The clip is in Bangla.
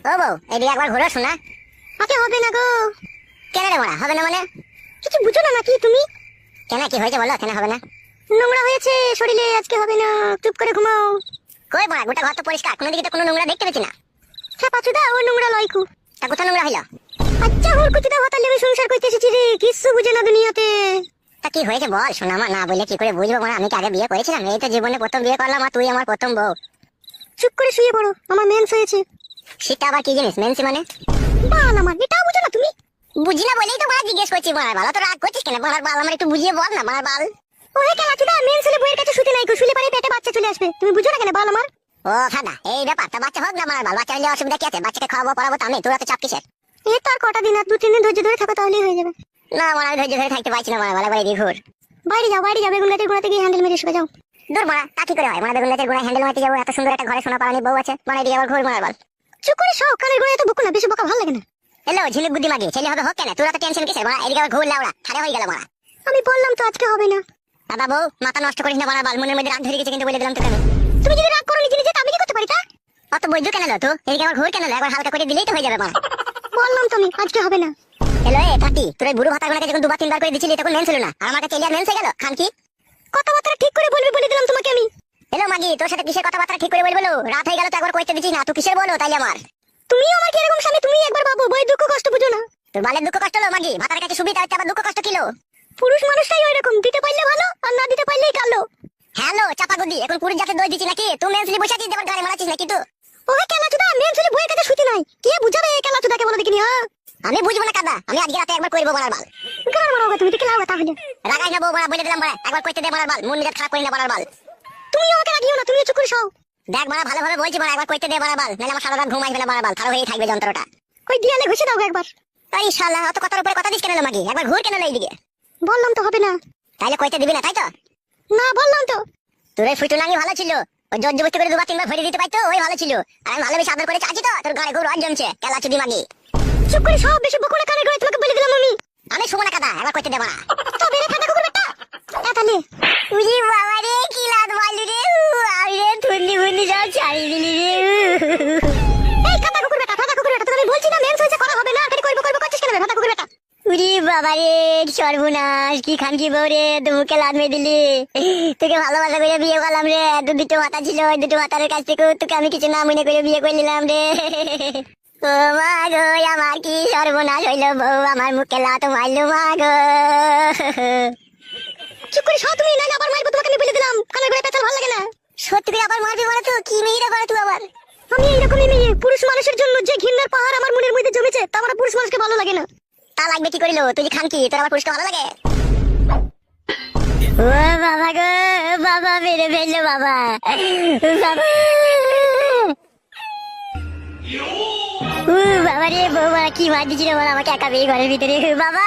ও বউ, এদিকে একবার ঘুরো শোনা। আগে হবে না গো। কেন রে মারা হবে না মানে? কিছু বুঝো না নাকি তুমি? কেন, কি হয়েছে বলো, কেন হবে না? নোংরা হয়েছে শরীরে, আজকে হবে না, চুপ করে ঘুমাও। কই মারা, গোটা ঘর তো পরিষ্কার, কোনো দিকে তো কোনো নোংরা দেখতে পেছি না। হ্যাঁ পাচুদা, ও নোংরা লয়কু। তা কোথা নোংরা হইলো? আচ্ছা হুর কুচিদা হতালে আমি সংসার করতে এসেছি রে, কিচ্ছু বুঝে না দুনিয়াতে। তা কি হয়েছে বল শোনা, আমার না বললে কি করে বুঝবো মারা? আমি কি আগে বিয়ে করেছিলাম? এই তো জীবনে প্রথম বিয়ে করলাম, আর তুই আমার প্রথম বউ। চুপ করে শুয়ে পড়ো, আমার মেন্স হয়েছে। সেটা আবার কি জিনিস মেন্সি মানে? বাল আমার, এটাও বুঝো না তুমি? বুঝি না বলেই তো মারা জিজ্ঞেস করছি। মারার বাল তো রাগ করছিস কেন? মারার বাল আমার একটু বুঝিয়ে বল না, মারার বাল। ও হে কালাচুদা, মেন্স হলে বইয়ের কাছে শুতে নাই গো, শুলে পারে পেটে বাচ্চা চলে আসবে, তুমি বুঝো না কেন বাল আমার? ও ফাদা, এই ব্যাপারটা। বাচ্চা হোক না মারার বাল, বাচ্চা হলে অসুবিধা কি আছে? বাচ্চাকে খাওয়াবো পড়াবো তো আমি, তোরা তো চাপ কিসের? এই তো আর কটা দিন, আর 2-3 দিন ধৈর্য ধরে থাকো তাহলেই হয়ে যাবে। না মারা, আমি ধৈর্য ধরে থাকতে পারছি না মারার বাল, এবার এদিকে ঘুর। বাইরে যাও, বাইরে যাও, বেগুন গাছের গোড়াতে গিয়ে হ্যান্ডেল মেরে শুয়ে যাও। দূর মারা, তা কি করে হয়? মারা বেগুন গাছের গোড়ায় হ্যান্ডেল মারতে যাবো? এত সুন্দর একটা ঘরে সোনা পালানি বউ আছে, মারা এদিকে আবার ঘুর মারার বাল। চুপ করে শোও, কানের গোড়ায় তো বকো না, বেশি বকা ভালো লাগে না। হ্যালো ঝিলিক বুদ্ধি মাগি, ছেলে হবে হোক কেন? তোরা তো টেনশন কিসের মারা? এদিকে আবার ঘুর লাউড়া, ঠাড়া হয়ে গেল মারা। আমি বললাম তো আজকে হবে না। দাদা বউ, মাথা নষ্ট করিস না মারার বাল, মনের মধ্যে রাগ ধরে গেছে কিন্তু বলে দিলাম তোকে আমি। তুমি যদি রাগ করো নিজে নিজে, তা আমি কি করতে পারি তা? অত বৈদ্য কেন লো তো? এদিকে আবার ঘুর কেন লো? একবার হালকা করে দিলেই তো হয়ে যাবে মারা। বললাম তো আমি আজকে হবে না। হ্যালো এ পাটি, তোর এই বুড়ো ভাতার গোনাকে যখন 2-3 বার করে দিছিলি তখন মেন ছিল না, আর আমার কাছে এলিয়া মেন হয়ে গেল। খান কি কথাবার্তা ঠিক করে বলবি বলে দিলাম তোমাকে আমি। হ্যালো মাগি, তোর সাথে কিসের কথাবার্তা ঠিক করে বলবো? রাত হয়ে গেল তো একবার কইতে দিছিস না, তুই কিসের বলো তাইলে আমার? তুমিও আমার কি এরকম স্বামী? তুমি একবার ভাবো, বই দুঃখ কষ্ট বুঝো না। তোর বালের দুঃখ কষ্ট লো মাগি, ভাতার কাছে সুবিধা হচ্ছে, আবার দুঃখ কষ্ট কিলো? পুরুষ মানুষটাই ওই রকম, দিতে পারলে ভালো আর না দিতে পারলেই কালো। হ্যালো চাপা গুদি, এখন পুরুষ জাতে দই দিচ্ছি নাকি? তুই মেনসলি বসে আছিস, দেবার গাড়ি মারাচ্ছিস নাকি তুই? ওহে কেলাচুদা, মেন ছেলে বইয়ের কাছে শুতে নাই, কে বুঝাবে কেলাচুদাকে বলো দেখিনি? হ্যাঁ আমি বুঝবো না কাদা, আমি আজকে রাতে একবার কইরবো মারার বাল। গান মারাও তুমি, দেখে লাও তাহলে। রাগাই না বউ মারা, বলে দিলাম মারা, একবার কইতে দে মারার বাল, মন নিজে খারাপ করি না মারার বাল। তুমিও আমাকে রাগিও না, তুমিও চুপ করে শোও। দেখ মারা, ভালোভাবে বলছি মারা, একবার কইতে দে মারার বাল, নাহলে আমার সারা রাত ঘুম আসবে না মারার বাল, খারাপ হয়েই থাকবে যন্ত্রটা। ওই দিয়ালে ঘষে দাও গো একবার। তাই শালা অত কথার উপরে কথা দিস কেন লো মাগি? একবার ঘুর কেন লো এইদিকে? বললাম তো হবে না। তাইলে কইতে দিবি না তাই তো? না বললাম তো। তোর এই ফুটুনাঙ্গি ভালো ছিল, ওই জোর জবরদস্তি করে 2-3 বার ভরে দিতে পারতো, ওই ভালো ছিল। আর আমি ভালোবেসে আদর করে চাচ্ছি তো, তোর ঘরে খুব রস জমছে কেলা চুদি মাগি। চুপ করে সব বেশি বকো না, কানের গোড়ায় তোমাকে বলে দিলাম আমি। আমি শুবো না কাদা, একবার কইতে দে মারা। তো বেরে ফাটা কুকুর বেটা। তাহলে উজি বাবা রে, কি লাত মারলি রে! আমি রে ঠুন্ডি ফুন্ডি সব ছাড়ি দিলি রে। এই কাটা কুকুর বেটা, ফাটা কুকুর বেটা, তোকে আমি বলছি না মেন্স হয়েছে, করা হবে না, খালি করবো করবো করছিস কেন রে ফাটা কুকুর বেটা? উজি বাবা রে, সর্বনাশ! কি খান কি বউ রে, তুই মুখে লাত মেরে দিলি। তোকে ভালোবাসা করে বিয়ে করলাম রে, দুটো মাথা ছিল, ওই দুটো মাথার কাছ থেকে তোকে আমি কিছু না মনে করে বিয়ে করে নিলাম রে। ও মা গো, আমার কি সর্বনাশ হইলো, বউ আমার মুখে লাত মারলো মা গো। চুপ করে শোও তুমি, নাইলে আবার মারবো তোমাকে, আমি বলে দিলাম, কানের গোড়ায় পেঁচাল ভালো লাগে না। সত্যি করে আবার মারবি বলে? তো কি মেয়েরা করে তুই আবার? আমি এইরকমই মেয়ে, পুরুষ মানুষের জন্য যে ঘৃণার পাহাড় আমার মনের মধ্যে জমেছে, তা আমার পুরুষ মানুষকে ভালো লাগে না। তা লাগবে কি করিল? তুই যে খান কি, তোর আবার পুরুষকে ভালো লাগে? ও বাবা গো, বাবা মেরে ফেললো বাবা, বাবা! বাবা রে, বউ মারা কি মার দিচ্ছিল বল আমাকে একা বেয়ে ঘরের ভিতরে, বাবা!